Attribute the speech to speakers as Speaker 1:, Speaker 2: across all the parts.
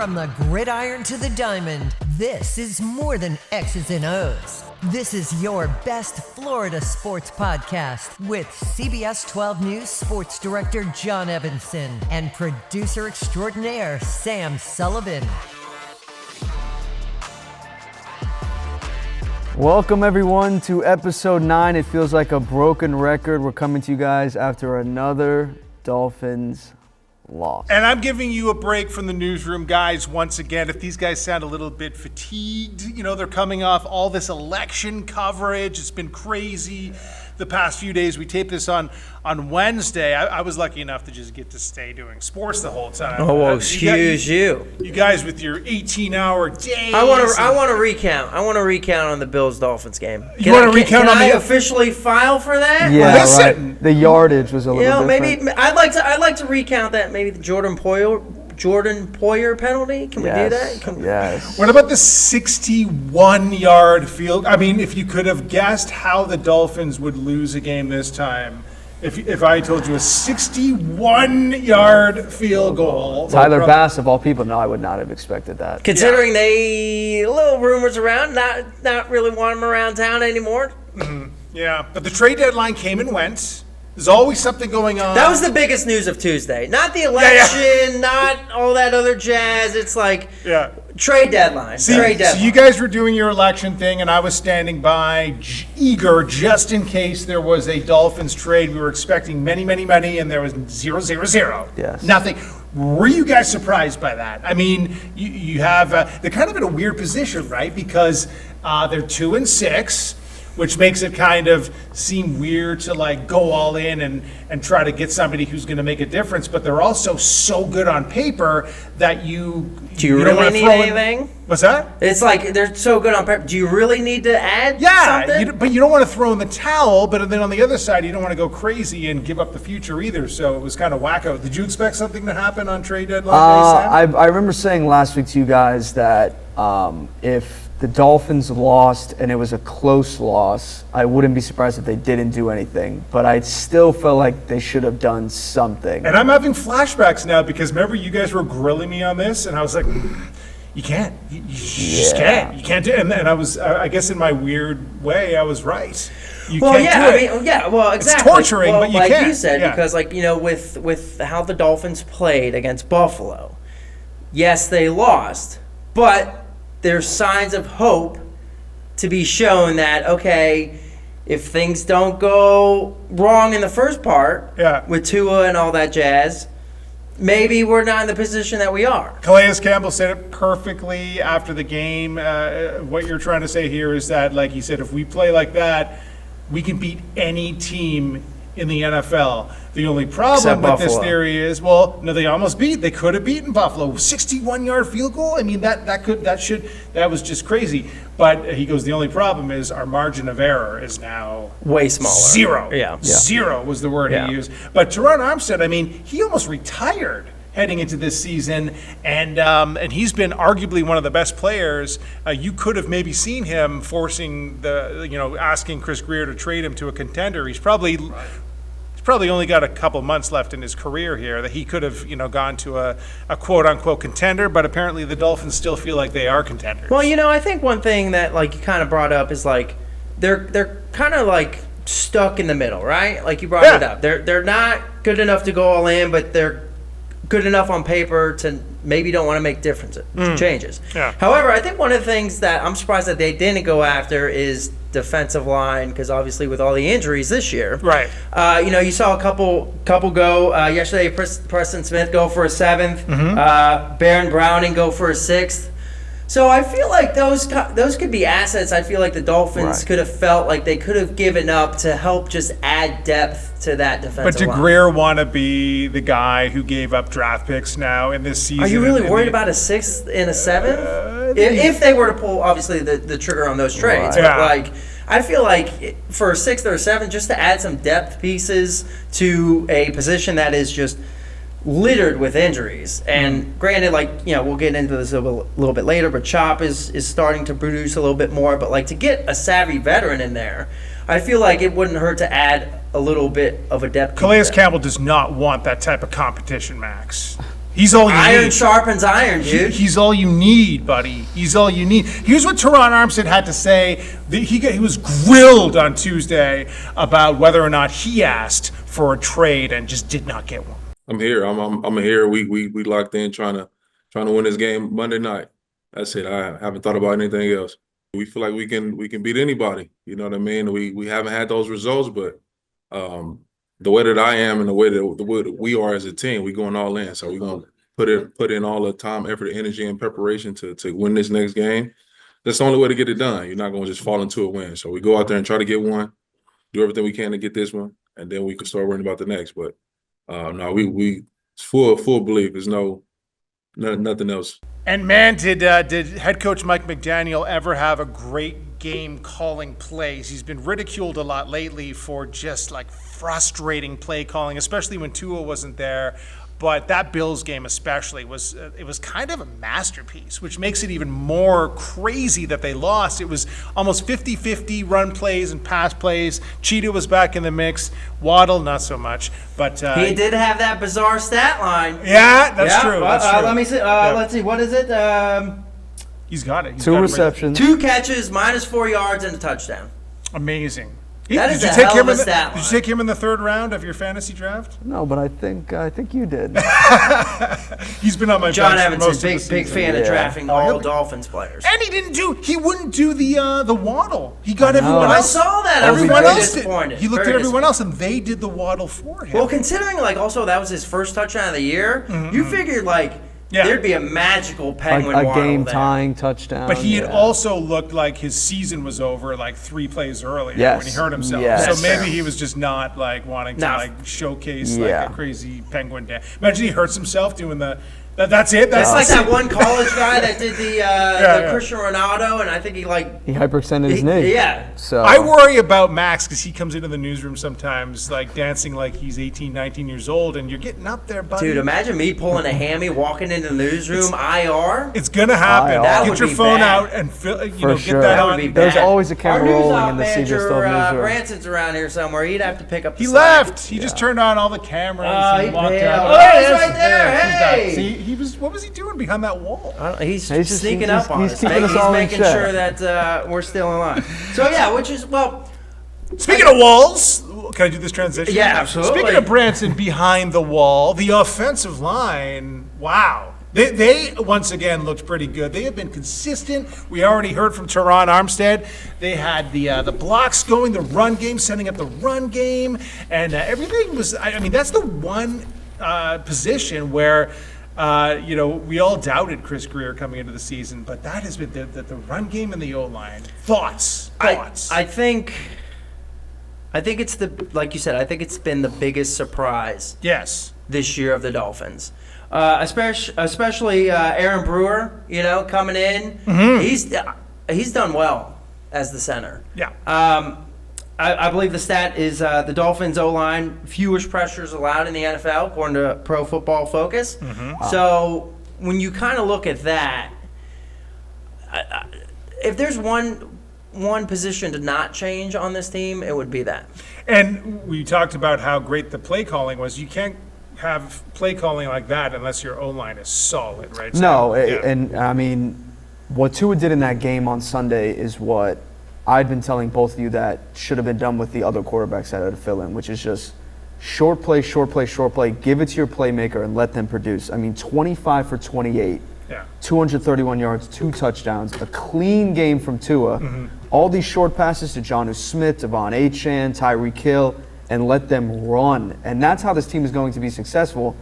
Speaker 1: From the gridiron to the diamond, this is more than X's and O's. This is your best Florida sports podcast with CBS 12 News sports director John Evenson and producer extraordinaire Sam Sullivan.
Speaker 2: Welcome everyone to episode 9. It feels like a broken record. We're coming to you guys after another Dolphins loss.
Speaker 3: And I'm giving you a break from the newsroom, guys, once again. If these guys sound a little bit fatigued, they're coming off all this election coverage. It's been crazy the past few days. We taped this on Wednesday. I was lucky enough to just get to stay doing sports the whole time.
Speaker 4: Oh, well, excuse you.
Speaker 3: You guys with your 18-hour days.
Speaker 4: I want to recount. I want to recount on the Bills-Dolphins game.
Speaker 3: You want to recount on
Speaker 4: Can I officially file for that?
Speaker 2: Yeah,
Speaker 3: Listen.
Speaker 2: right. The yardage was a little different.
Speaker 4: Maybe I'd like to recount that. Maybe the Jordan Poyer penalty. Can we do that?
Speaker 2: Yes.
Speaker 3: What about the 61-yard field? I mean, if you could have guessed how the Dolphins would lose a game this time, if I told you a 61-yard field goal.
Speaker 2: Tyler Bass, of all people, no, I would not have expected that.
Speaker 4: Considering little rumors around, not really want him around town anymore.
Speaker 3: Mm-hmm. Yeah, but the trade deadline came and went. There's always something going on.
Speaker 4: That was the biggest news of Tuesday. Not the election, not all that other jazz. It's like trade deadline.
Speaker 3: So you guys were doing your election thing, and I was standing by, eager, just in case there was a Dolphins trade. We were expecting many, and there was 0.
Speaker 2: Yes.
Speaker 3: Nothing. Were you guys surprised by that? I mean, you have they're kind of in a weird position, right? Because they're 2-6. Which makes it kind of seem weird to go all in and try to get somebody who's going to make a difference. But they're also so good on paper that
Speaker 4: Do you
Speaker 3: don't
Speaker 4: really need anything?
Speaker 3: What's that?
Speaker 4: It's like they're so good on paper. Do you really need to add something?
Speaker 3: But you don't want to throw in the towel. But then on the other side, you don't want to go crazy and give up the future either. So it was kind of wacko. Did you expect something to happen on trade deadline day, Sam?
Speaker 2: I remember saying last week to you guys that if the Dolphins lost and it was a close loss, I wouldn't be surprised if they didn't do anything. But I still felt like they should have done something.
Speaker 3: And I'm having flashbacks now because remember you guys were grilling me on this, and I was like, you can't. You just can't. You can't do it. And I was, I guess in my weird way, I was right.
Speaker 4: Well, exactly.
Speaker 3: It's torturing, but you can't.
Speaker 4: Like you said, because with how the Dolphins played against Buffalo, yes, they lost, but there's signs of hope to be shown that, okay, if things don't go wrong in the first part with Tua and all that jazz, maybe we're not in the position that we are.
Speaker 3: Calais Campbell said it perfectly after the game. What you're trying to say here is that, like he said, if we play like that, we can beat any team in the NFL. The only problem with this theory is, they almost they could have beaten Buffalo. 61-yard field goal? I mean, that was just crazy. But he goes, the only problem is our margin of error is now
Speaker 4: way smaller.
Speaker 3: 0.
Speaker 4: Yeah.
Speaker 3: 0 was the word he used. But Terron Armstead, I mean, he almost retired heading into this season, and he's been arguably one of the best players. You could have maybe seen him forcing asking Chris Greer to trade him to a contender. He's probably only got a couple months left in his career here that he could have, gone to a quote-unquote contender, but apparently the Dolphins still feel like they are contenders.
Speaker 4: Well, I think one thing that, you kind of brought up is, they're kind of, stuck in the middle, right? Like you brought it up. They're not good enough to go all in, but they're good enough on paper to maybe don't want to make changes.
Speaker 3: Yeah.
Speaker 4: However, I think one of the things that I'm surprised that they didn't go after is defensive line, because obviously with all the injuries this year,
Speaker 3: right?
Speaker 4: You saw a couple go yesterday. Preston Smith go for a 7th.
Speaker 3: Mm-hmm.
Speaker 4: Baron Browning go for a 6th. So I feel like those could be assets. I feel like the Dolphins could have felt like they could have given up to help just add depth to that defensive line.
Speaker 3: But do Greer want to be the guy who gave up draft picks now in this season?
Speaker 4: Are you really worried about a 6th and a 7th? If they were to pull, obviously, the trigger on those trades.
Speaker 3: Right.
Speaker 4: But, I feel like for a 6th or a 7th, just to add some depth pieces to a position that is just littered with injuries. And granted, we'll get into this a little bit later, but Chop is starting to produce a little bit more. But, to get a savvy veteran in there, I feel like it wouldn't hurt to add a little bit of a depth.
Speaker 3: Calais Campbell does not want that type of competition, Max. He's all you need.
Speaker 4: Iron sharpens iron, dude.
Speaker 3: He's all you need, buddy. He's all you need. Here's what Terron Armstead had to say. He was grilled on Tuesday about whether or not he asked for a trade and just did not get one.
Speaker 5: I'm here. I'm here. We locked in trying to win this game Monday night. That's it. I haven't thought about anything else. We feel like we can beat anybody. You know what I mean? We haven't had those results, but the way that I am and the way that we are as a team, we're going all in. So we're gonna put in all the time, effort, energy, and preparation to win this next game. That's the only way to get it done. You're not gonna just fall into a win. So we go out there and try to get one, do everything we can to get this one, and then we can start worrying about the next. But no, we full belief. There's nothing else.
Speaker 3: And man, did head coach Mike McDaniel ever have a great game calling plays. He's been ridiculed a lot lately for just like frustrating play calling, especially when Tua wasn't there. But that Bills game especially was kind of a masterpiece, which makes it even more crazy that they lost. It was almost 50-50 run plays and pass plays. Cheetah was back in the mix. Waddle, not so much. But
Speaker 4: he did have that bizarre stat line.
Speaker 3: Yeah, that's true. That's true.
Speaker 4: Let me see. Let's see. What is it?
Speaker 3: He's got it.
Speaker 2: Two receptions.
Speaker 4: 2 catches, -4 yards, and a touchdown.
Speaker 3: Amazing.
Speaker 4: That is a hell of a stat line.
Speaker 3: Did you take him in the 3rd round of your fantasy draft?
Speaker 2: No, but I think you did.
Speaker 3: He's been on my
Speaker 4: John
Speaker 3: bench for most
Speaker 4: Evenson,
Speaker 3: of the
Speaker 4: big
Speaker 3: season.
Speaker 4: fan of drafting all Dolphins players.
Speaker 3: And he wouldn't do the Waddle. He got everyone else.
Speaker 4: I saw that.
Speaker 3: Everyone else
Speaker 4: disappointed.
Speaker 3: did. He looked at everyone else, and they did the Waddle for him.
Speaker 4: Well, considering also that was his first touchdown of the year, you figured there'd be a magical Penguin
Speaker 2: a
Speaker 4: Waddle
Speaker 2: game-tying touchdown.
Speaker 3: But he had also looked like his season was over 3 plays earlier when he hurt himself.
Speaker 2: Yes.
Speaker 3: So maybe he was just not wanting to showcase a crazy Penguin day. Imagine he hurts himself doing the. That's it.
Speaker 4: That's like that one college guy that did the Cristiano Ronaldo, and I think he
Speaker 2: hyperextended his knee.
Speaker 4: Yeah.
Speaker 2: So
Speaker 3: I worry about Max because he comes into the newsroom sometimes dancing like he's 18, 19 years old, and you're getting up there, buddy.
Speaker 4: Dude, imagine me pulling a hammy, walking into the newsroom, IR.
Speaker 3: It's gonna happen. Get your phone out and get that on.
Speaker 2: There's always a camera rolling in the CBS newsroom.
Speaker 4: Branson's around here somewhere. He'd have to pick up the
Speaker 3: He
Speaker 4: slack.
Speaker 3: left. He just turned on all the cameras and walked
Speaker 4: bailed.
Speaker 3: out.
Speaker 4: Oh, he's right there. Hey.
Speaker 3: See, what was he doing behind that wall?
Speaker 4: He's sneaking up on us.
Speaker 2: Keeping us all in
Speaker 4: making sure that we're still in line. So
Speaker 3: Speaking of walls, can I do this transition?
Speaker 4: Yeah, absolutely.
Speaker 3: Speaking of Branson behind the wall, the offensive line, wow. They once again looked pretty good. They have been consistent. We already heard from Terron Armstead. They had the blocks going, the run game, setting up the run game, and everything was. I mean, that's the one position where. We all doubted Chris Greer coming into the season, but that has been the run game and the O-line. Thoughts.
Speaker 4: I think it's like you said, I think it's been the biggest surprise.
Speaker 3: Yes.
Speaker 4: This year of the Dolphins. Especially Aaron Brewer, coming in. Mm-hmm. He's done well as the center.
Speaker 3: Yeah.
Speaker 4: I believe the stat is the Dolphins' O-line, fewest pressures allowed in the NFL, according to Pro Football Focus. Mm-hmm. So when you kind of look at that, if there's one position to not change on this team, it would be that.
Speaker 3: And we talked about how great the play calling was. You can't have play calling like that unless your O-line is solid, right?
Speaker 2: No, and I mean, what Tua did in that game on Sunday is what I'd been telling both of you that should have been done with the other quarterbacks that had to fill in, which is just short play, give it to your playmaker and let them produce. I mean, 25 for 28, 231 yards, 2 touchdowns, a clean game from Tua. Mm-hmm. All these short passes to Jonnu Smith, Devon Achane, Tyreek Hill, and let them run. And that's how this team is going to be successful.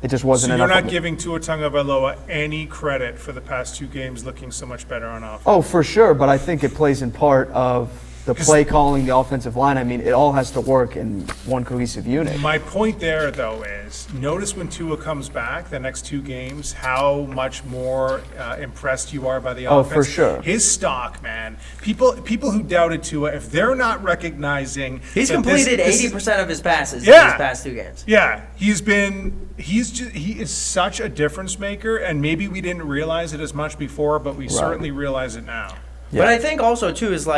Speaker 2: It just wasn't enough.
Speaker 3: So you're not giving Tua Tagovailoa any credit for the past 2 games looking so much better on offense?
Speaker 2: Oh, for sure, but I think it plays in part of the play calling, the offensive line. I mean, it all has to work in one cohesive unit.
Speaker 3: My point there, though, is notice when Tua comes back the next 2 games, how much more impressed you are by the offense.
Speaker 2: Oh, for sure.
Speaker 3: His stock, man. People who doubted Tua, if they're not recognizing
Speaker 4: he's completed 80% of his passes in these past 2 games.
Speaker 3: Yeah, he is such a difference maker, and maybe we didn't realize it as much before, but we certainly realize it now.
Speaker 4: Yeah. But I think also, too, is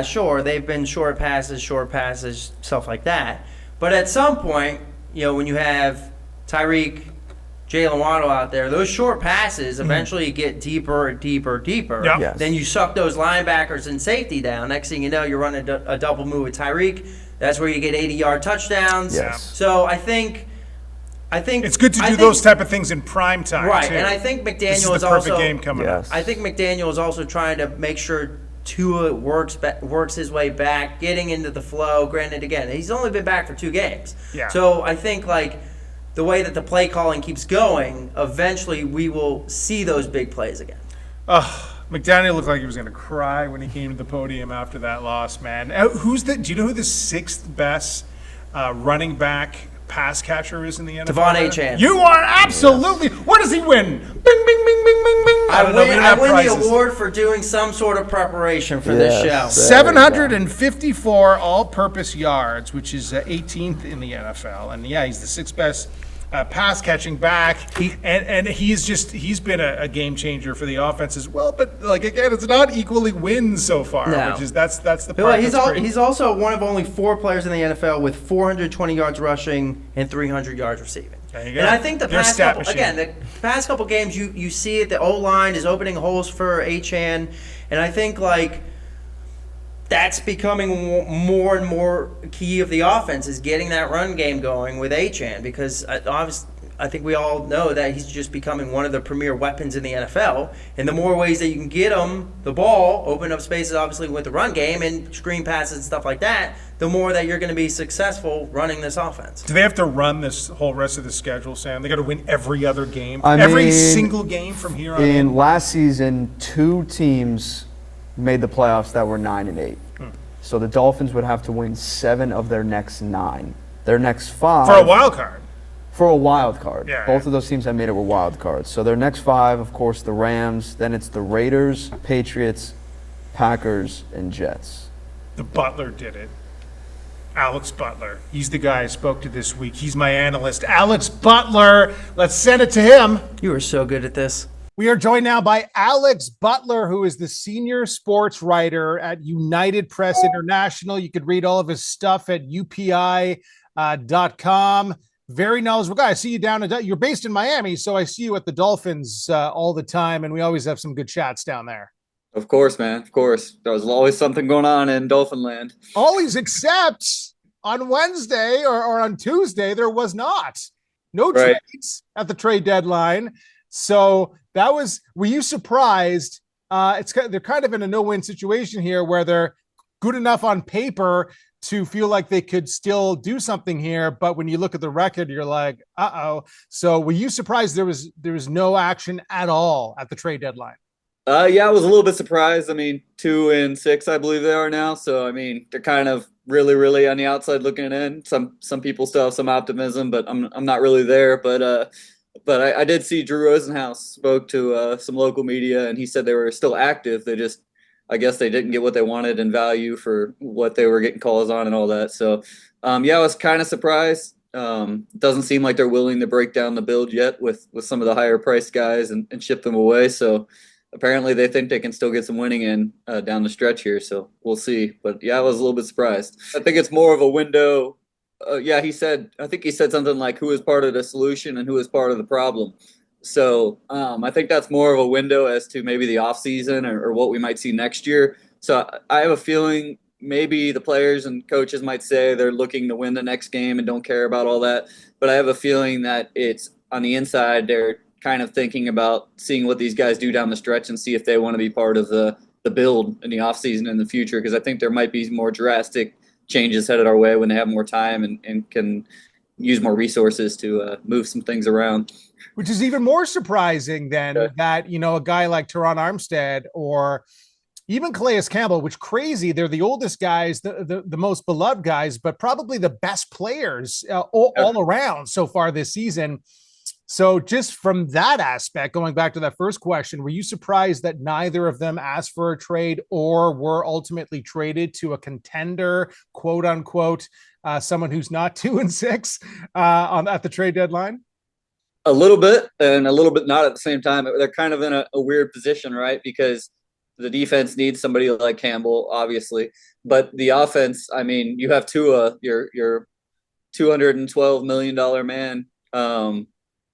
Speaker 4: sure, they've been short passes, stuff like that. But at some point, when you have Tyreek, Jalen Waddle out there, those short passes eventually get deeper and deeper.
Speaker 3: Yep.
Speaker 2: Yes.
Speaker 4: Then you suck those linebackers and safety down. Next thing you know, you're running a double move with Tyreek. That's where you get 80-yard touchdowns.
Speaker 2: Yes.
Speaker 4: So I think
Speaker 3: it's good to do those type of things in prime time,
Speaker 4: right.
Speaker 3: too.
Speaker 4: And I think McDaniel
Speaker 3: This is
Speaker 4: is
Speaker 3: the perfect
Speaker 4: also
Speaker 3: game coming up.
Speaker 4: I think McDaniel is also trying to make sure Tua works his way back, getting into the flow. Granted, again, he's only been back for 2 games.
Speaker 3: Yeah.
Speaker 4: So I think like the way that the play calling keeps going, eventually we will see those big plays again.
Speaker 3: McDaniel looked like he was going to cry when he came to the podium after that loss, man. Do you know who the 6th best running back pass catcher is in the NFL?
Speaker 4: Devon Achane.
Speaker 3: You are absolutely. What does he win? Bing, bing, bing, bing, bing, bing.
Speaker 4: I win
Speaker 3: prizes.
Speaker 4: the award for doing some sort of preparation for this show.
Speaker 3: 754 all-purpose yards, which is 18th in the NFL, and he's the 6th best pass catching back, and he's been a game changer for the offense as well. But like again, it's not equally wins so far, which is that's the part.
Speaker 4: He's also one of only 4 players in the NFL with 420 yards rushing and 300 yards receiving.
Speaker 3: There you go.
Speaker 4: And I think the past couple games you see it. The O-line is opening holes for Achane, and I think like that's becoming more and more key of the offense is getting that run game going with Achane, because obviously I think we all know that he's just becoming one of the premier weapons in the NFL. And the more ways that you can get him the ball, open up spaces obviously with the run game and screen passes and stuff like that, the more that you're going to be successful running this offense.
Speaker 3: Do they have to run this whole rest of the schedule, Sam? They got to win every other game,
Speaker 2: every
Speaker 3: single game from here on in?
Speaker 2: In last season, 2 teams made the playoffs that were 9-8. So the Dolphins would have to win 7 of their next 9. Their next 5
Speaker 3: for a wild card.
Speaker 2: For a wild card.
Speaker 3: Yeah,
Speaker 2: Both of those teams that made it were wild cards. So their next 5, of course, the Rams. Then it's the Raiders, Patriots, Packers, and Jets.
Speaker 3: The Butler did it. Alex Butler. He's the guy I spoke to this week. He's my analyst. Alex Butler. Let's send it to him.
Speaker 4: You are so good at this.
Speaker 3: We are joined now by Alex Butler, who is the senior sports writer at United Press International. You could read all of his stuff at UPI.com. Very knowledgeable guy. I see you you're based in Miami, so I see you at the Dolphins all the time, and we always have some good chats down there.
Speaker 6: Of course, man. Of course. There's always something going on in Dolphin land.
Speaker 3: Always, except on Wednesday or on Tuesday, there was not. No trades at the trade deadline. So were you surprised? They're kind of in a no-win situation here where they're good enough on paper to feel like they could still do something here. But when you look at the record, you're like, uh-oh. So were you surprised there was no action at all at the trade deadline?
Speaker 6: Yeah, I was a little bit surprised. I mean, 2-6, I believe they are now. So, I mean, they're kind of really, really on the outside looking in. Some people still have some optimism, but I'm not really there. But I did see Drew Rosenhaus spoke to some local media, and he said they were still active. I guess they didn't get what they wanted in value for what they were getting calls on and all that. So, I was kind of surprised. Doesn't seem like they're willing to break down the build yet with some of the higher priced guys and ship them away. So apparently they think they can still get some winning in down the stretch here. So we'll see. But I was a little bit surprised. I think it's more of a window. I think he said something like who is part of the solution and who is part of the problem. So I think that's more of a window as to maybe the offseason or what we might see next year. So I have a feeling maybe the players and coaches might say they're looking to win the next game and don't care about all that. But I have a feeling that it's on the inside, they're kind of thinking about seeing what these guys do down the stretch and see if they want to be part of the build in the offseason in the future. Because I think there might be more drastic changes headed our way when they have more time and can use more resources to move some things around.
Speaker 3: Which is even more surprising than that, a guy like Terron Armstead or even Calais Campbell, which crazy. They're the oldest guys, the most beloved guys, but probably the best players all around so far this season. So just from that aspect, going back to that first question, were you surprised that neither of them asked for a trade or were ultimately traded to a contender, quote unquote, someone who's not 2-6 at the trade deadline?
Speaker 6: A little bit and a little bit not at the same time. They're kind of in a weird position, right? Because the defense needs somebody like Campbell, obviously. But the offense, I mean, you have Tua, your $212 million man.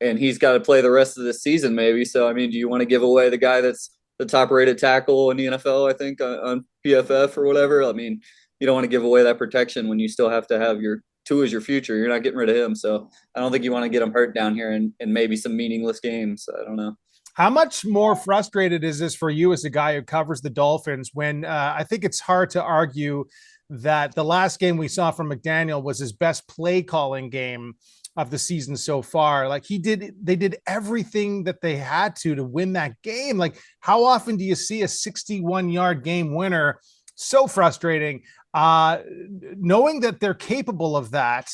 Speaker 6: and he's got to play the rest of the season maybe. So, I mean, do you want to give away the guy that's the top-rated tackle in the NFL, I think, on PFF or whatever? I mean, you don't want to give away that protection when you still have to have your Tua as your future. You're not getting rid of him. So I don't think you want to get him hurt down here in maybe some meaningless games. I don't know.
Speaker 3: How much more frustrated is this for you as a guy who covers the Dolphins when I think it's hard to argue that the last game we saw from McDaniel was his best play calling game of the season so far? Like they did everything that they had to win that game. Like, how often do you see a 61-yard game winner? So frustrating. Knowing that they're capable of that,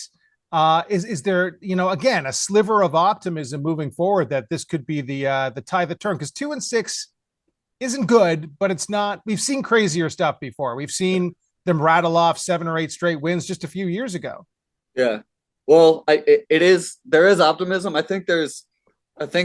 Speaker 3: is there, again, a sliver of optimism moving forward that this could be the tie of the turn? Because 2-6 isn't good, but it's not. We've seen crazier stuff before. We've seen them rattle off 7 or 8 straight wins just a few years ago.
Speaker 6: Yeah. Well, there is optimism. I think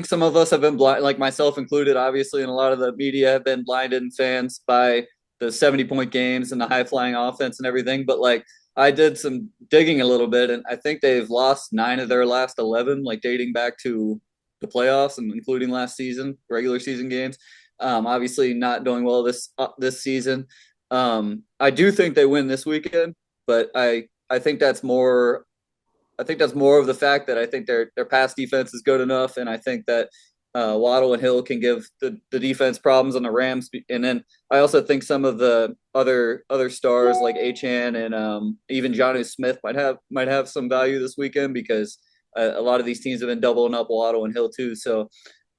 Speaker 6: some of us have been blind, like myself included, obviously, and a lot of the media have been blinded and fans by the 70-point games and the high-flying offense and everything. But like, I did some digging a little bit, and I think they've lost 9 of their last 11, like dating back to the playoffs and including last season, regular season games. Obviously not doing well this season. I do think they win this weekend, but I think that's more of the fact that I think their pass defense is good enough, and I think that Waddle and Hill can give the defense problems on the Rams. And then I also think some of the other stars like Achane and even Jonnu Smith might have some value this weekend, because a lot of these teams have been doubling up Waddle and Hill too. So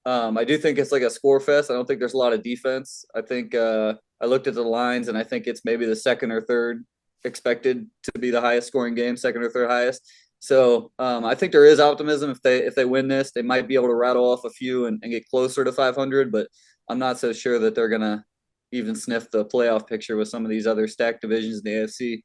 Speaker 6: I do think it's like a score fest. I don't think there's a lot of defense. I think I looked at the lines, and I think it's maybe the second or third expected to be the highest scoring game, second or third highest. So I think there is optimism. If they win this, they might be able to rattle off a few and get closer to 500. But I'm not so sure that they're gonna even sniff the playoff picture with some of these other stacked divisions in the AFC.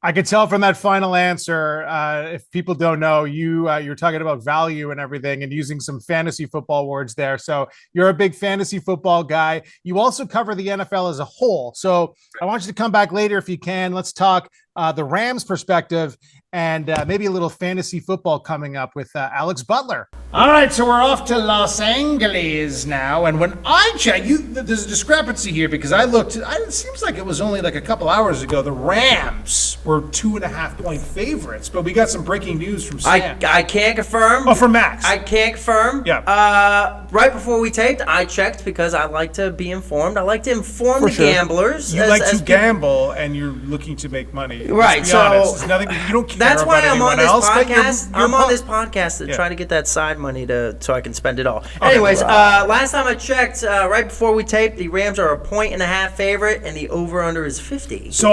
Speaker 3: I could tell from that final answer, if people don't know, you're talking about value and everything and using some fantasy football words there. So you're a big fantasy football guy. You also cover the NFL as a whole. So I want you to come back later if you can. Let's talk the Rams perspective and maybe a little fantasy football coming up with Alex Butler.
Speaker 7: All right, so we're off to Los Angeles now, and when I check, there's a discrepancy here because I looked. It seems like it was only like a couple hours ago. The Rams were 2.5-point favorites, but we got some breaking news from Sam.
Speaker 4: I can't confirm.
Speaker 7: Oh, from Max.
Speaker 4: I can't confirm.
Speaker 7: Yeah.
Speaker 4: Right before we taped, I checked because I like to be informed. I like to inform the gamblers.
Speaker 3: You like to gamble, and you're looking to make money.
Speaker 4: Right.
Speaker 3: Let's be honest. It's nothing. You don't care
Speaker 4: that's why
Speaker 3: about
Speaker 4: I'm on this
Speaker 3: else,
Speaker 4: podcast. I'm on this podcast to try to get that side money so I can spend it all.
Speaker 3: Okay.
Speaker 4: Anyways, last time I checked, right before we taped, the Rams are a 1.5 favorite, and the over/under is 50.
Speaker 3: So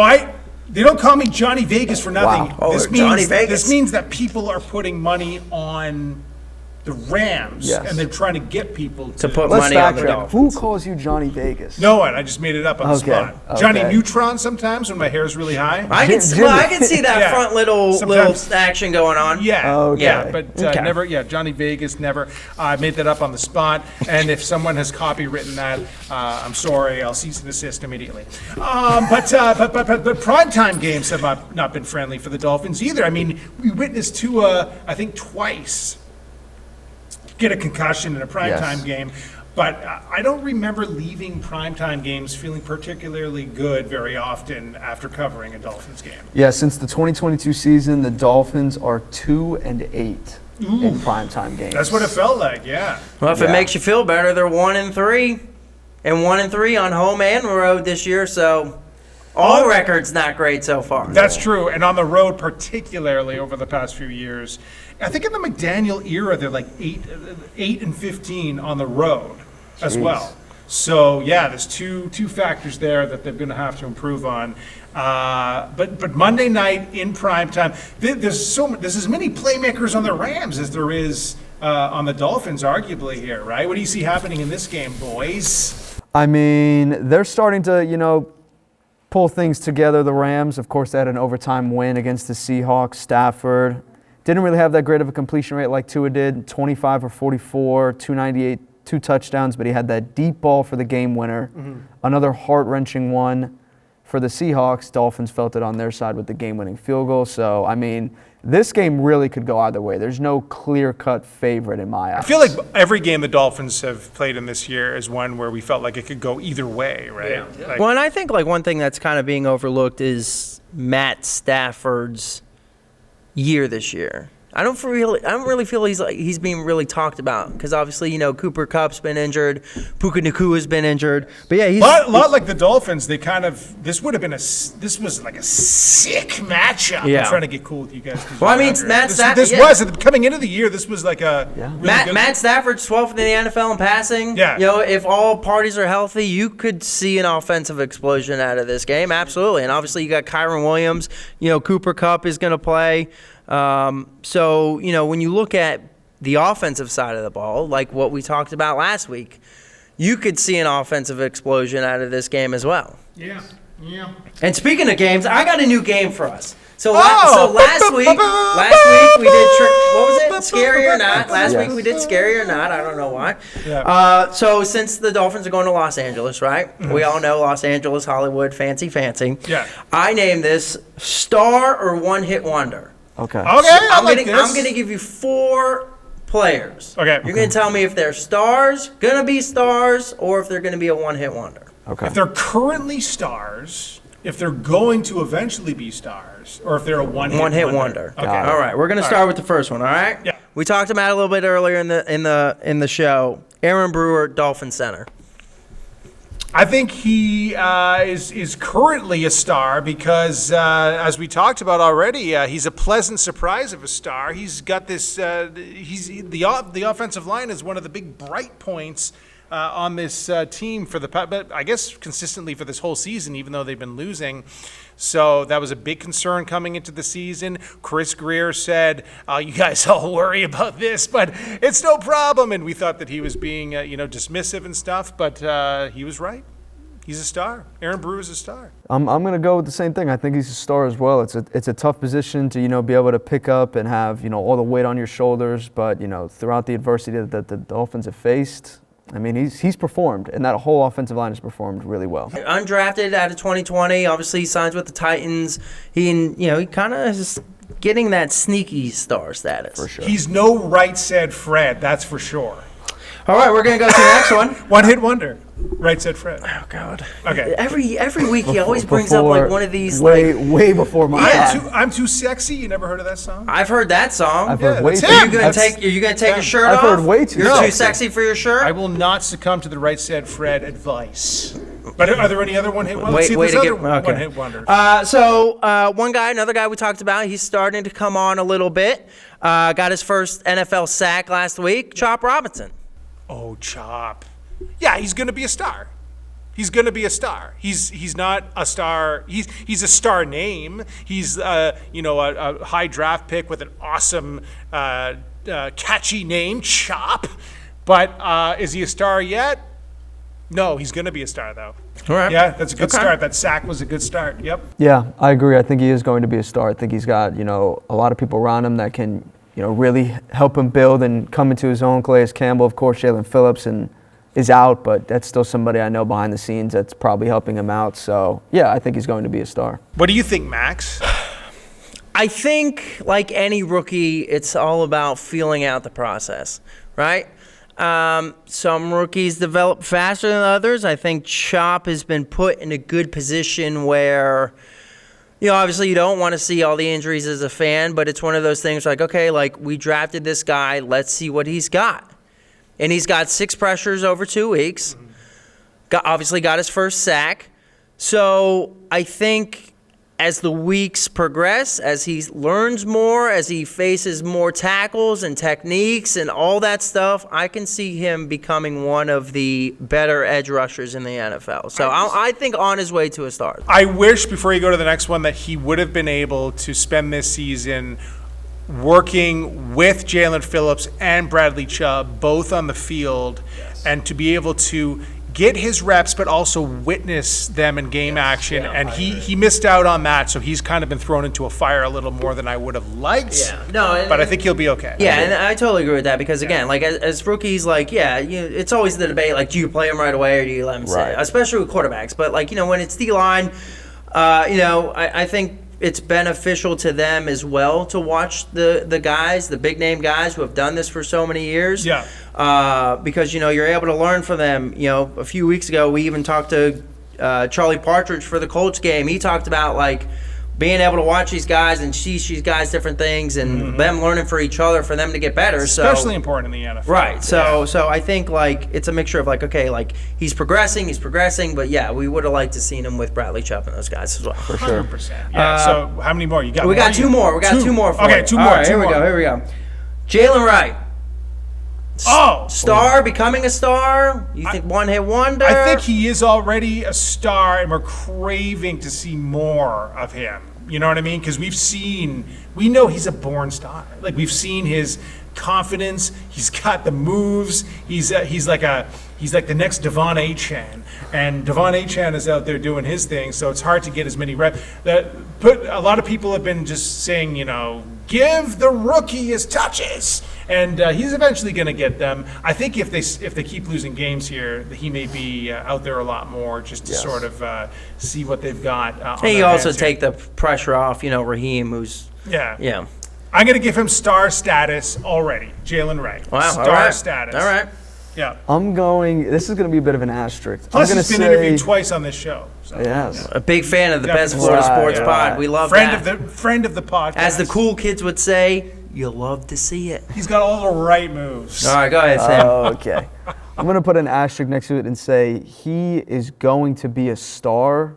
Speaker 3: they don't call me Johnny Vegas for nothing.
Speaker 4: Wow.
Speaker 3: This means that people are putting money on the Rams, and they're trying to get people to
Speaker 4: put money on the Dolphins.
Speaker 2: Who calls you Johnny Vegas?
Speaker 3: No one. I just made it up on the spot.
Speaker 2: Okay.
Speaker 3: Johnny Neutron sometimes when my hair is really high.
Speaker 4: I can see that front little action going on.
Speaker 3: Yeah.
Speaker 2: Okay.
Speaker 3: Yeah, but never. Yeah, Johnny Vegas never. I made that up on the spot. And if someone has copywritten that, I'm sorry. I'll cease and desist immediately. But primetime games have not been friendly for the Dolphins either. I mean, we witnessed Tua, I think twice, get a concussion in a primetime game. But I don't remember leaving primetime games feeling particularly good very often after covering a Dolphins game.
Speaker 2: Yeah, since the 2022 season, the Dolphins are 2-8 in primetime games.
Speaker 3: That's what it felt like, yeah.
Speaker 4: Well, if it makes you feel better, they're 1-3, and 1-3 on home and road this year. So all records not great so far.
Speaker 3: That's true, and on the road particularly over the past few years. I think in the McDaniel era, they're like 8-15 on the road as well. So yeah, there's two factors there that they're going to have to improve on. But Monday night in primetime, there's as many playmakers on the Rams as there is on the Dolphins, arguably here, right? What do you see happening in this game, boys?
Speaker 2: I mean, they're starting to, pull things together. The Rams, of course, they had an overtime win against the Seahawks. Stafford didn't really have that great of a completion rate like Tua did, 25 for 44, 298, 2 touchdowns, but he had that deep ball for the game winner. Another heart-wrenching one for the Seahawks. Dolphins felt it on their side with the game-winning field goal. So, I mean, this game really could go either way. There's no clear-cut favorite in my eyes.
Speaker 3: I feel like every game the Dolphins have played in this year is one where we felt like it could go either way, right?
Speaker 4: Yeah.
Speaker 3: Like,
Speaker 4: Well, and I think like one thing that's kind of being overlooked is Matt Stafford's year this year. I don't really feel he's being really talked about because obviously Cooper Kupp's been injured, Puka Nakua's been injured, but yeah, he's
Speaker 3: a lot like the Dolphins. They kind of this was like a sick matchup.
Speaker 4: Yeah.
Speaker 3: I'm trying to get cool with you guys.
Speaker 4: Well, I mean, Matt Stafford.
Speaker 3: Coming into the year. This was like a really good.
Speaker 4: Matt Stafford's 12th in the NFL in passing.
Speaker 3: Yeah.
Speaker 4: If all parties are healthy, you could see an offensive explosion out of this game. Absolutely, and obviously you got Kyron Williams. Cooper Kupp is going to play. So, when you look at the offensive side of the ball, like what we talked about last week, you could see an offensive explosion out of this game as well.
Speaker 7: Yeah.
Speaker 4: And speaking of games, I got a new game for us. So last week we did what was it? Scary or not? Last week we did Scary or Not. I don't know why.
Speaker 3: Yeah.
Speaker 4: So since the Dolphins are going to Los Angeles, right? Mm-hmm. We all know Los Angeles, Hollywood, fancy.
Speaker 3: Yeah.
Speaker 4: I named this Star or One Hit Wonder.
Speaker 2: Okay.
Speaker 3: Okay,
Speaker 4: I'm
Speaker 3: like this.
Speaker 4: going to give you 4 players.
Speaker 3: Okay.
Speaker 4: You're going to tell me if they're stars, going to be stars, or if they're going to be a one-hit wonder.
Speaker 2: Okay.
Speaker 3: If they're currently stars, if they're going to eventually be stars, or if they're a one-hit wonder.
Speaker 4: Okay. All right. We're going to start with the first one. All right.
Speaker 3: Yeah.
Speaker 4: We talked about it a little bit earlier in the show. Aaron Brewer, Dolphin center.
Speaker 3: I think he is currently a star because, as we talked about already, he's a pleasant surprise of a star. He's got this. The offensive line is one of the big bright points on this team but I guess consistently for this whole season, even though they've been losing. So that was a big concern coming into the season. Chris Greer said, "You guys all worry about this, but it's no problem." And we thought that he was being, dismissive and stuff, but he was right. He's a star. Aaron Brewer is a star.
Speaker 2: I'm going to go with the same thing. I think he's a star as well. It's a tough position to be able to pick up and have all the weight on your shoulders. But throughout the adversity that the Dolphins have faced, I mean he's performed, and that whole offensive line has performed really well.
Speaker 4: Undrafted out of 2020, obviously he signs with the Titans. He kind of is getting that sneaky star status.
Speaker 2: For sure.
Speaker 3: He's no Right Said Fred, that's for sure.
Speaker 4: All right, we're gonna go to the next one.
Speaker 3: One-hit wonder. Right Said Fred.
Speaker 4: Oh God.
Speaker 3: Okay.
Speaker 4: Every week he always brings up like one of these.
Speaker 2: Way before my time.
Speaker 3: I'm too sexy. You never heard of that song?
Speaker 4: I've heard that song.
Speaker 2: I've heard way
Speaker 3: that's
Speaker 2: too.
Speaker 3: him.
Speaker 4: Are you gonna take your shirt off?
Speaker 2: I've heard way too.
Speaker 4: You're too sexy for your shirt.
Speaker 3: I will not succumb to the Right Said Fred advice. But are there any other one-hit wonders? One-hit wonders.
Speaker 4: Another guy we talked about. He's starting to come on a little bit. Got his first NFL sack last week. Chop Robinson.
Speaker 3: Oh, Chop. Yeah, he's going to be a star. He's going to be a star. He's not a star. He's a star name. He's a high draft pick with an awesome catchy name, Chop. But is he a star yet? No, he's going to be a star though.
Speaker 4: All right.
Speaker 3: Yeah, that's a good start. That sack was a good start. Yep.
Speaker 2: Yeah, I agree. I think he is going to be a star. I think he's got a lot of people around him that can really help him build and come into his own. Calais Campbell, of course, Jalen Phillips is out, but that's still somebody I know behind the scenes that's probably helping him out. So, yeah, I think he's going to be a star.
Speaker 3: What do you think, Max?
Speaker 4: I think, like any rookie, it's all about feeling out the process, right? Some rookies develop faster than others. I think Chop has been put in a good position where obviously you don't want to see all the injuries as a fan, but it's one of those things like, okay, like we drafted this guy, let's see what he's got. And he's got 6 pressures over 2 weeks. Obviously got his first sack. So I think as the weeks progress, as he learns more, as he faces more tackles and techniques and all that stuff, I can see him becoming one of the better edge rushers in the NFL. So I think on his way to a star.
Speaker 3: I wish, before you go to the next one, that he would have been able to spend this season working with Jalen Phillips and Bradley Chubb, both on the field, and to be able to get his reps, but also witness them in game action. Yeah, and he missed out on that, so he's kind of been thrown into a fire a little more than I would have liked.
Speaker 4: Yeah.
Speaker 3: But I think he'll be okay.
Speaker 4: Yeah, and I totally agree with that because, again, like as rookies, like, it's always the debate, like, do you play him right away or do you let him sit? Especially with quarterbacks. But, like, when it's D-line, I think it's beneficial to them as well to watch the guys, the big name guys who have done this for so many years.
Speaker 3: Yeah.
Speaker 4: Because you're able to learn from them. A few weeks ago we even talked to Charlie Partridge for the Colts game. He talked about like being able to watch these guys and teach these guys different things and them learning for each other for them to get better.
Speaker 3: Especially important in the NFL.
Speaker 4: Right. So I think like it's a mixture of like, okay, like he's progressing, but yeah, we would have liked to seen him with Bradley Chubb and those guys as well.
Speaker 2: For sure.
Speaker 3: 100%. Yeah. So how many more you got?
Speaker 4: We got two more. We got two more.
Speaker 3: Okay, two more.
Speaker 4: All right, here we go. Jalen Wright. Star, becoming a star? You think one-hit wonder?
Speaker 3: I think he is already a star, and we're craving to see more of him. You know what I mean? Because we know he's a born star. Like, we've seen his confidence. He's got the moves. He's like the next Devon Achane, and Devon Achane is out there doing his thing. So it's hard to get as many reps. A lot of people have been just saying, give the rookie his touches, and he's eventually going to get them. I think if they keep losing games here, he may be out there a lot more just to sort of see what they've got.
Speaker 4: And you also take the pressure off, Raheem, who's yeah.
Speaker 3: I'm going to give him star status already, Jalen Wright.
Speaker 4: Wow,
Speaker 3: star status.
Speaker 4: All right.
Speaker 3: Yeah.
Speaker 2: This is going to be a bit of an asterisk.
Speaker 3: Plus,
Speaker 2: I'm
Speaker 3: he's been interviewed twice on this show. So.
Speaker 2: Yes.
Speaker 4: A big fan of the Best Florida Sports Pod. We love that.
Speaker 3: Friend of the podcast.
Speaker 4: As the cool kids would say, you love to see it.
Speaker 3: He's got all the right moves.
Speaker 4: All right, go ahead, Sam.
Speaker 2: Okay. I'm going to put an asterisk next to it and say he is going to be a star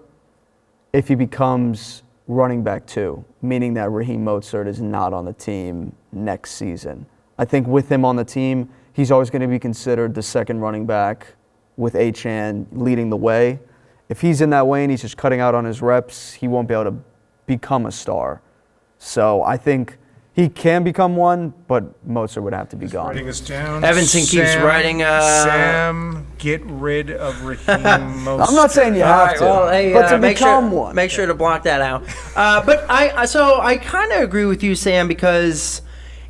Speaker 2: if he becomes running back 2, meaning that Raheem Mostert is not on the team next season. I think with him on the team, he's always going to be considered the second running back with Achane leading the way. If he's in that way and he's just cutting out on his reps, he won't be able to become a star. So I think he can become one, but Mostert would have to be gone.
Speaker 3: Writing this down.
Speaker 4: Evenson keeps writing.
Speaker 3: Sam, get rid of Raheem Mostert.
Speaker 2: I'm not saying you have to, but to become one.
Speaker 4: Make sure to block that out. But I kind of agree with you, Sam, because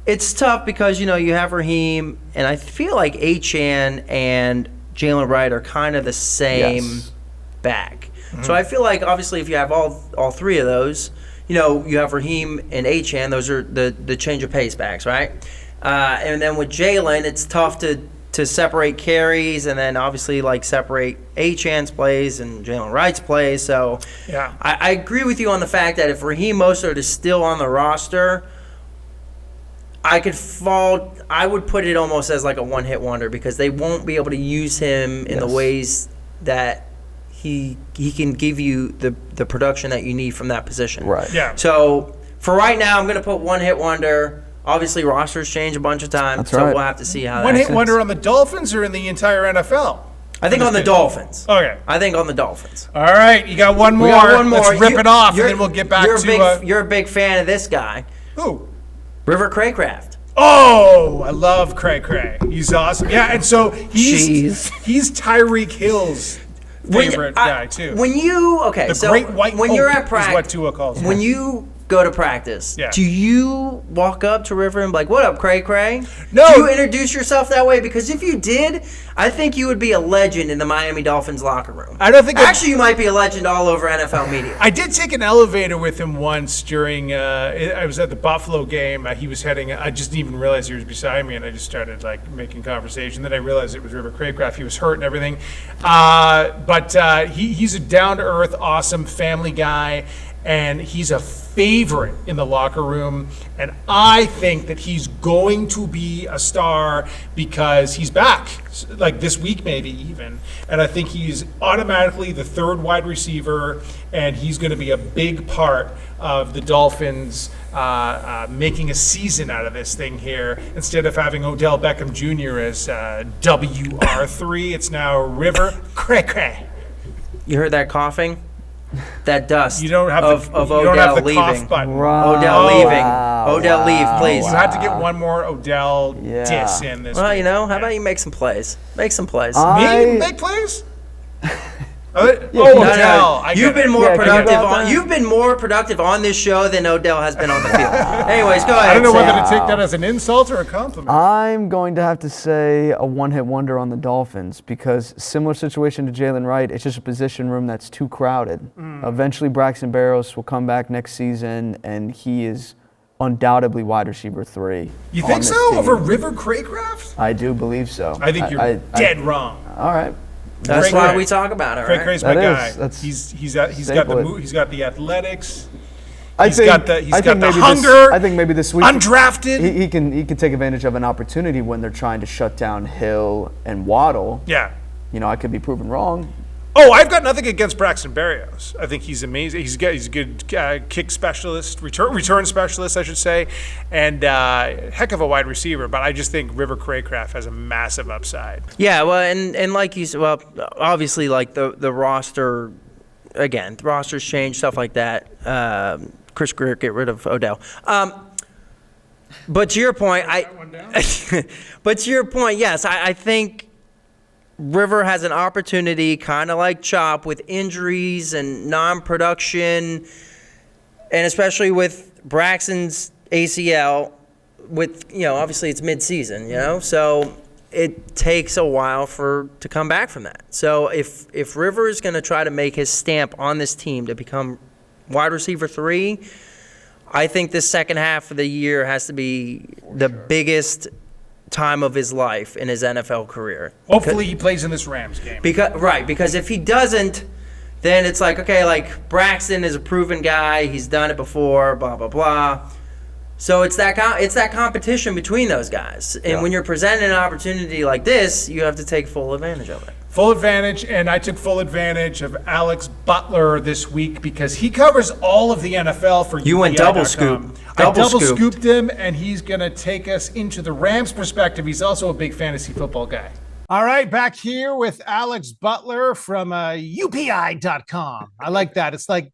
Speaker 4: it's tough because, you have Raheem, and I feel like Achane and Jalen Wright are kind of the same back. Mm-hmm. So I feel like, obviously, if you have all three of those, you have Raheem and Achane. Those are the change of pace backs, right? And then with Jalen, it's tough to separate carries and then obviously separate Achane's plays and Jalen Wright's plays. So
Speaker 3: yeah,
Speaker 4: I agree with you on the fact that if Raheem Mostert is still on the roster, I would put it almost as like a one-hit wonder because they won't be able to use him in the ways that he can give you the production that you need from that position.
Speaker 2: Right.
Speaker 3: Yeah.
Speaker 4: So for right now, I'm going to put one-hit wonder. Obviously, rosters change a bunch of times, so we'll have to see how
Speaker 3: one-hit wonder on the Dolphins or in the entire NFL?
Speaker 4: I think on the Dolphins.
Speaker 3: Okay.
Speaker 4: I think on the Dolphins.
Speaker 3: All right, you got one more. Let's rip it off, and then we'll get back to...
Speaker 4: You're a big fan of this guy.
Speaker 3: Who?
Speaker 4: River Craycraft.
Speaker 3: Oh, I love Cray Cray. He's awesome. Yeah, and so he's Tyreek Hill's favorite guy, too.
Speaker 4: When you're at practice,
Speaker 3: is what Tua calls him.
Speaker 4: When you go to practice, do you walk up to River and be like, "What up, Cray Cray?"
Speaker 3: No.
Speaker 4: Do you introduce yourself that way? Because if you did, I think you would be a legend in the Miami Dolphins locker room.
Speaker 3: I don't think...
Speaker 4: Actually, you might be a legend all over NFL media.
Speaker 3: I did take an elevator with him once during... I was at the Buffalo game. He was heading... I just didn't even realize he was beside me, and I just started making conversation. Then I realized it was River Craycraft. He was hurt and everything. But he's a down-to-earth, awesome family guy. And he's a favorite in the locker room. And I think that he's going to be a star because he's back, this week maybe even. And I think he's automatically the third wide receiver, and he's going to be a big part of the Dolphins making a season out of this thing here. Instead of having Odell Beckham Jr. as WR3, it's now River Cray.
Speaker 4: You heard that coughing? That dust.
Speaker 3: You don't have
Speaker 4: of
Speaker 3: Odell
Speaker 4: don't have the
Speaker 3: leaving.
Speaker 4: cough button.
Speaker 2: Wow.
Speaker 4: Odell leaving.
Speaker 2: Wow.
Speaker 4: Odell leave, please.
Speaker 3: You had to get one more Odell diss in this.
Speaker 4: Well, how about you make some plays? Make some plays.
Speaker 3: Me make plays? Odell.
Speaker 4: You've been more
Speaker 2: Yeah,
Speaker 4: productive.
Speaker 2: can you
Speaker 4: You've been more productive on this show than Odell has been on the field. Anyways, go ahead.
Speaker 3: I don't know whether
Speaker 4: Sam.
Speaker 3: to take that as an insult or a compliment.
Speaker 2: I'm going to have to say a one-hit wonder on the Dolphins because similar situation to Jalen Wright, it's just a position room that's too crowded. Eventually, Braxton Berrios will come back next season, and he is undoubtedly wide receiver 3.
Speaker 3: You think so? Over River Craycraft?
Speaker 2: I do believe so.
Speaker 3: I think you're dead wrong.
Speaker 2: All right.
Speaker 4: That's
Speaker 3: Cray
Speaker 4: why
Speaker 3: Cray.
Speaker 4: we talk about it,
Speaker 3: Cray
Speaker 4: right?
Speaker 3: Cray's my guy.
Speaker 2: That's
Speaker 3: He's got the athletics.
Speaker 2: I think
Speaker 3: got the
Speaker 2: maybe
Speaker 3: hunger.
Speaker 2: I think maybe this week
Speaker 3: Undrafted.
Speaker 2: he can take advantage of an opportunity when they're trying to shut down Hill and Waddle.
Speaker 3: Yeah.
Speaker 2: You know, I could be proven wrong.
Speaker 3: Oh, I've got nothing against Braxton Berrios. I think he's amazing. He's a good kick specialist, return specialist, I should say, and heck of a wide receiver. But I just think River Craycraft has a massive upside.
Speaker 4: Yeah, well, and like you said, well, obviously, like the roster, again, the roster's changed, stuff like that. Chris Greer, get rid of Odell. But to your point, yes, I think River has an opportunity, kind of like Chop, with injuries and non-production, and especially with Braxton's ACL, with, obviously it's mid-season, so it takes a while to come back from that. So if River is going to try to make his stamp on this team to become wide receiver 3, I think this second half of the year has to be the biggest time of his life in his NFL career.
Speaker 3: Hopefully he plays in this Rams game.
Speaker 4: Because if he doesn't, then it's like, okay, like Braxton is a proven guy, he's done it before, blah blah blah. So it's that competition between those guys. And when you're presented an opportunity like this, you have to take full advantage of it.
Speaker 3: Full advantage, and I took full advantage of Alex Butler this week because he covers all of the NFL for
Speaker 4: You went double scoop.
Speaker 3: I double scooped him, and he's going to take us into the Rams perspective. He's also a big fantasy football guy. All right, back here with Alex Butler from UPI.com. I like that. It's like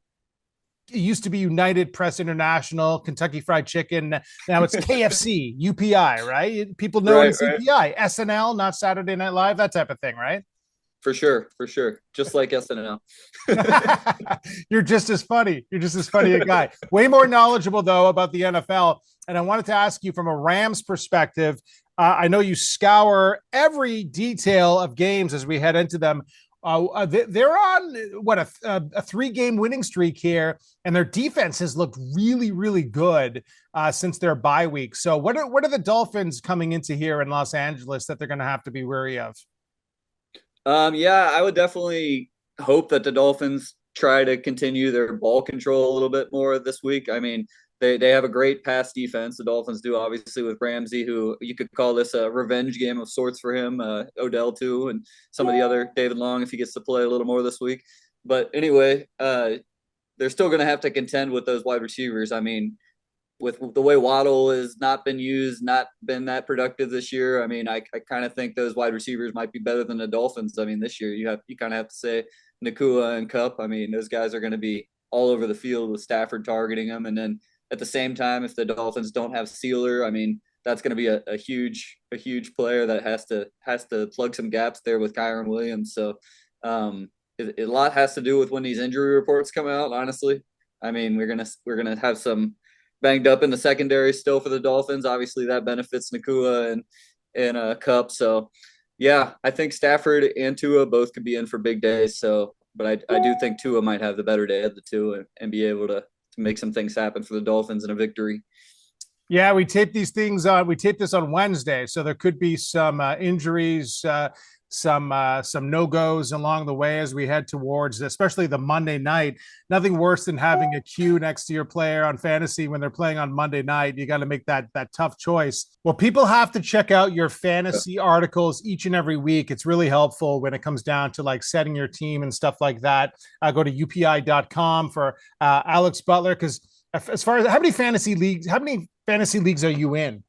Speaker 3: it used to be United Press International, Kentucky Fried Chicken. Now it's KFC, UPI, right? People know it's UPI. SNL, not Saturday Night Live, that type of thing, right?
Speaker 6: For sure. Just like SNL.
Speaker 3: You're just as funny. You're just as funny a guy. Way more knowledgeable, though, about the NFL. And I wanted to ask you from a Rams perspective, I know you scour every detail of games as we head into them. They're on, a 3-game winning streak here, and their defense has looked really, really good since their bye week. So what are the Dolphins coming into here in Los Angeles that they're going to have to be wary of?
Speaker 6: I would definitely hope that the Dolphins try to continue their ball control a little bit more this week. I mean, they have a great pass defense. The Dolphins do, obviously, with Ramsey, who you could call this a revenge game of sorts for him, Odell too, and some of the other David Long if he gets to play a little more this week. But anyway, they're still going to have to contend with those wide receivers. I mean, with the way Waddle has not been used, not been that productive this year. I mean, I kind of think those wide receivers might be better than the Dolphins. I mean, this year you kind of have to say Nakua and Kupp. I mean, those guys are going to be all over the field with Stafford targeting them. And then at the same time, if the Dolphins don't have Sealer, I mean, that's going to be a huge player that has to plug some gaps there with Kyron Williams. So a lot has to do with when these injury reports come out. Honestly, I mean, we're gonna have some banged up in the secondary still for the Dolphins. Obviously, that benefits Nakua and Kupp. So, yeah, I think Stafford and Tua both could be in for big days. So, but I do think Tua might have the better day of the two and be able to make some things happen for the Dolphins in a victory.
Speaker 3: Yeah, we tape these things on. We tape this on Wednesday, so there could be some injuries, some no-goes along the way as we head towards, especially the Monday night. Nothing worse than having a queue next to your player on fantasy when they're playing on Monday night. You got to make that tough choice. Well, people have to check out your fantasy articles each and every week. It's really helpful when it comes down to like setting your team and stuff like that. Go to UPI.com for Alex Butler, because as far as how many fantasy leagues are you in?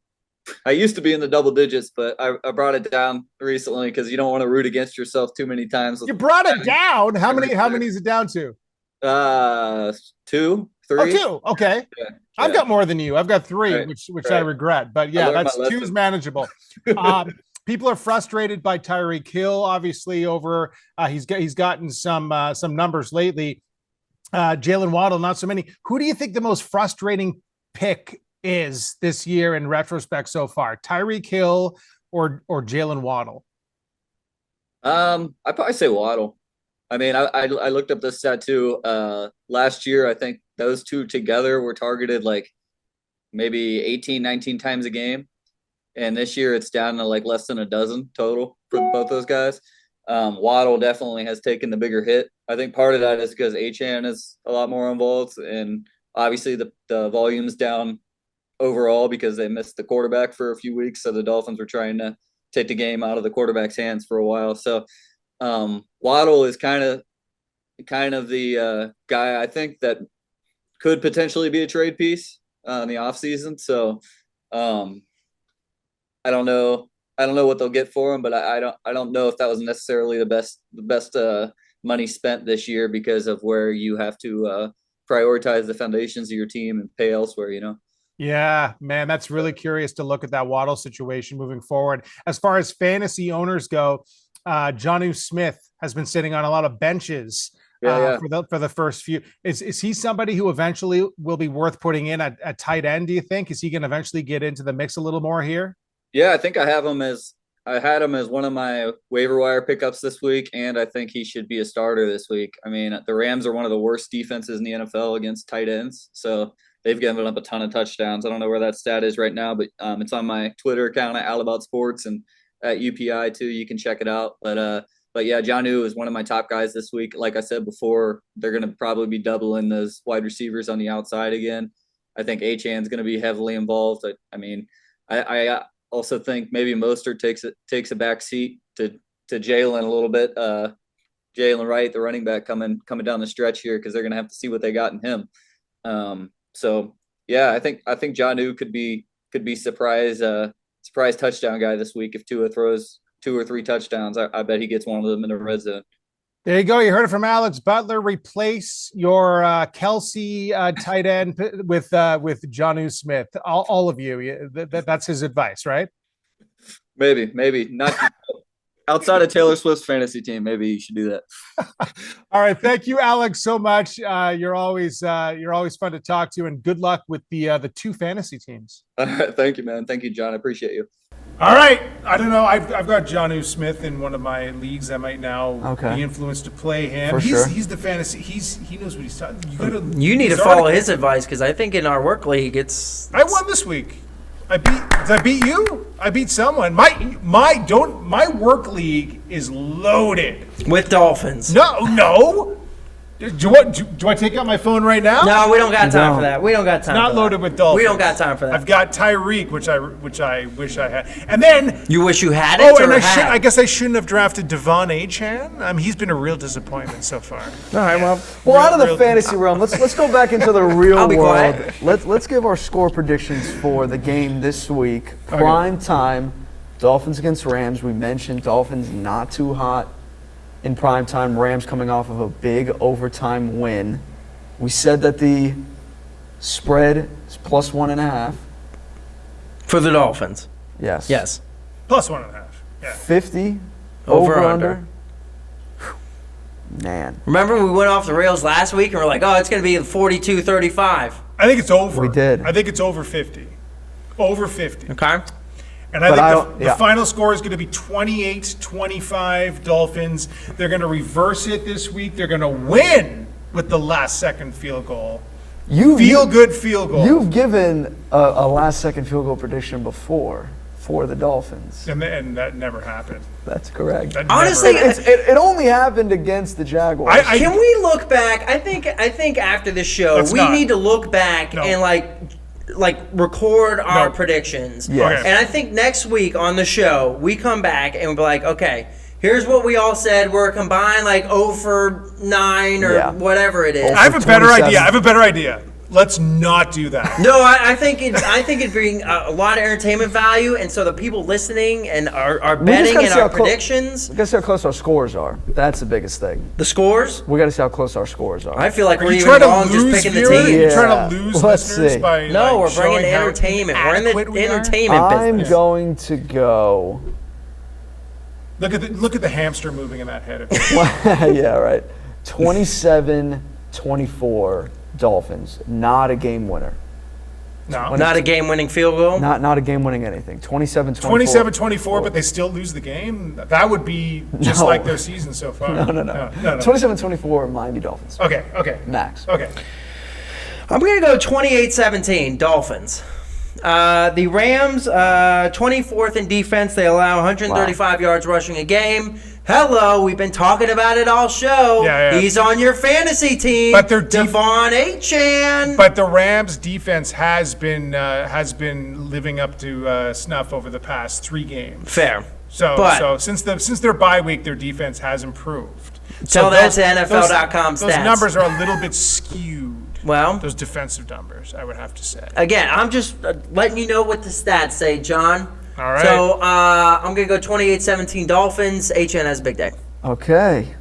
Speaker 6: I used to be in the double digits, but I brought it down recently because you don't want to root against yourself too many times.
Speaker 3: You brought it down? How many is it down to?
Speaker 6: 2, 3.
Speaker 3: Oh, 2. Okay. Yeah. I've got more than you. I've got 3,
Speaker 6: right.
Speaker 3: which I regret. But yeah, that's 2 is manageable.
Speaker 7: People are frustrated by Tyreek Hill, obviously. Over he's gotten some numbers lately. Jalen Waddle, not so many. Who do you think the most frustrating pick is this year in retrospect so far? Tyreek Hill or Jalen Waddle?
Speaker 6: I'd probably say Waddle. I mean, I looked up this stat too. Last year, I think those two together were targeted like maybe 18, 19 times a game. And this year it's down to like less than a dozen total for both those guys. Waddle definitely has taken the bigger hit. I think part of that is because Achane is a lot more involved, and obviously the volume's down overall because they missed the quarterback for a few weeks. So the Dolphins were trying to take the game out of the quarterback's hands for a while. So Waddle is kind of the guy I think that could potentially be a trade piece in the offseason. So I don't know what they'll get for him, but I don't know if that was necessarily the best money spent this year because of where you have to prioritize the foundations of your team and pay elsewhere, you know?
Speaker 7: Yeah, man, that's really curious to look at that Waddle situation moving forward. As far as fantasy owners go, Jonnu Smith has been sitting on a lot of benches for the first few. Is he somebody who eventually will be worth putting in at tight end, do you think? Is he going to eventually get into the mix a little more here?
Speaker 6: Yeah, I think I had him as one of my waiver wire pickups this week, and I think he should be a starter this week. I mean, the Rams are one of the worst defenses in the NFL against tight ends, so they've given up a ton of touchdowns. I don't know where that stat is right now, but it's on my Twitter account at AllAboutSports and at UPI too. You can check it out. But yeah, Jonnu is one of my top guys this week. Like I said before, they're going to probably be doubling those wide receivers on the outside again. I think Achane's going to be heavily involved. I mean, I also think maybe Mostert takes a back seat to Jalen a little bit. Jalen Wright, the running back, coming down the stretch here because they're going to have to see what they got in him. So yeah, I think Jonnu could be surprise touchdown guy this week if Tua throws 2 or 3 touchdowns. I bet he gets one of them in the red zone.
Speaker 7: There you go. You heard it from Alex Butler. Replace your Kelsey tight end with Jonnu Smith. All of you. That's his advice, right?
Speaker 6: Maybe not outside of Taylor Swift's fantasy team. Maybe you should do that.
Speaker 7: All right. Thank you, Alex, so much. You're always fun to talk to, and good luck with the 2 fantasy teams.
Speaker 6: All right. Thank you, man. Thank you, John. I appreciate you.
Speaker 3: All right. I don't know. I've got Jonnu Smith in one of my leagues. I might now be influenced to play him.
Speaker 2: For sure.
Speaker 3: He's the fantasy. He knows what he's talking.
Speaker 4: You need to follow his advice because I think in our work league I
Speaker 3: won this week. Did I beat you? I beat someone. My work league is loaded
Speaker 4: with Dolphins.
Speaker 3: No. Do I take out my phone right now?
Speaker 4: No, we don't got time for that. We don't got time.
Speaker 3: Not loaded with Dolphins.
Speaker 4: We don't got time for that.
Speaker 3: I've got Tyreek, which I wish I had, and then
Speaker 4: you wish you had it.
Speaker 3: Oh, and I guess I shouldn't have drafted Devon Achane. He's been a real disappointment so far.
Speaker 2: All right, well, out of the fantasy realm, let's go back into the real world.
Speaker 4: Quiet.
Speaker 2: Let's give our score predictions for the game this week. Prime time, Dolphins against Rams. We mentioned Dolphins not too hot in prime time. Rams coming off of a big overtime win. We said that the spread is +1.5
Speaker 4: for the Dolphins.
Speaker 2: Yes.
Speaker 3: +1.5. Yeah.
Speaker 2: 50
Speaker 4: over under.
Speaker 2: Man.
Speaker 4: Remember we went off the rails last week and we're like, oh, it's going to be 42-35.
Speaker 3: I think it's over.
Speaker 2: We did.
Speaker 3: I think it's over 50. Over 50.
Speaker 4: Okay.
Speaker 3: And I think the final score is going to be 28-25 Dolphins. They're going to reverse it this week. They're going to win with the last-second field goal. Good field goal.
Speaker 2: You've given a last-second field goal prediction before for the Dolphins.
Speaker 3: And that never happened.
Speaker 2: That's correct.
Speaker 4: Honestly,
Speaker 2: it only happened against the Jaguars.
Speaker 4: Can we look back? I think after this show, need to look back and record our predictions.
Speaker 2: Yes.
Speaker 3: Okay.
Speaker 4: And I think next week on the show, we come back and we'll be like, okay, here's what we all said. We're combined 0 for 9 or whatever it is.
Speaker 3: I have a better idea. Let's not do that.
Speaker 4: No, I think it'd bring a lot of entertainment value, and so the people listening and our betting and our predictions.
Speaker 2: We got to see how close our scores are. That's the biggest thing.
Speaker 4: The scores?
Speaker 2: We got to see how close our scores are.
Speaker 4: I feel like we're even wrong just picking the team.
Speaker 3: You're trying to lose listeners by
Speaker 4: we're bringing entertainment. We're in the entertainment business.
Speaker 2: I'm going to go
Speaker 3: Look at the hamster moving in that head.
Speaker 2: Yeah, right. 27-24 Dolphins. Not a game winner.
Speaker 3: No.
Speaker 4: Not a game-winning field goal?
Speaker 2: Not a game-winning anything. 27-24.
Speaker 3: 27-24, but they still lose the game? That would be just like their season so far.
Speaker 2: No. 27-24 Miami Dolphins.
Speaker 3: Okay.
Speaker 2: Max.
Speaker 3: Okay.
Speaker 4: I'm going to go 28-17 Dolphins. The Rams, 24th in defense. They allow 135 yards rushing a game. Hello, we've been talking about it all show.
Speaker 3: Yeah.
Speaker 4: He's on your fantasy team.
Speaker 3: But their
Speaker 4: Devon Achane.
Speaker 3: But the Rams' defense has been living up to snuff over the past 3 games.
Speaker 4: Fair.
Speaker 3: So since their bye week, their defense has improved.
Speaker 4: Tell that to NFL.com stats.
Speaker 3: Those numbers are a little bit skewed.
Speaker 4: Well,
Speaker 3: those defensive numbers, I would have to say.
Speaker 4: Again, I'm just letting you know what the stats say, John.
Speaker 3: All right.
Speaker 4: So I'm going to go 28-17 Dolphins. HN has a big day.
Speaker 2: Okay.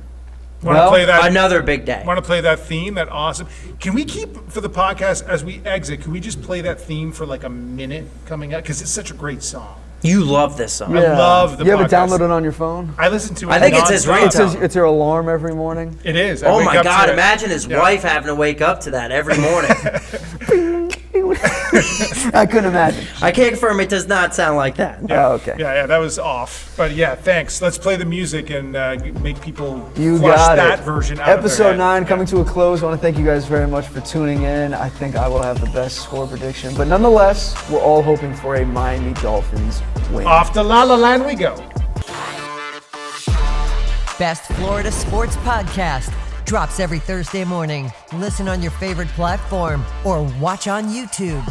Speaker 4: Another big day.
Speaker 3: Want to play that theme? That awesome. Can we keep, for the podcast, as we exit, can we just play that theme for like a minute coming up? Because it's such a great song.
Speaker 4: You love this song.
Speaker 2: Yeah.
Speaker 3: I love the podcast.
Speaker 2: You have it downloaded on your phone?
Speaker 3: I listen to it.
Speaker 4: I think it's his ringtone.
Speaker 2: It's your alarm every morning?
Speaker 3: It is.
Speaker 4: Oh my God, imagine his wife having to wake up to that every morning.
Speaker 2: I couldn't imagine.
Speaker 4: I can't confirm it does not sound like that.
Speaker 3: Yeah.
Speaker 2: Oh, okay.
Speaker 3: Yeah, that was off. But yeah, thanks. Let's play the music and make people
Speaker 2: flush
Speaker 3: that version out
Speaker 2: Episode
Speaker 3: of their head.
Speaker 2: 9 coming to a close. I want to thank you guys very much for tuning in. I think I will have the best score prediction. But nonetheless, we're all hoping for a Miami Dolphins win.
Speaker 3: Off to La La Land we go.
Speaker 1: Best Florida Sports Podcast drops every Thursday morning. Listen on your favorite platform or watch on YouTube.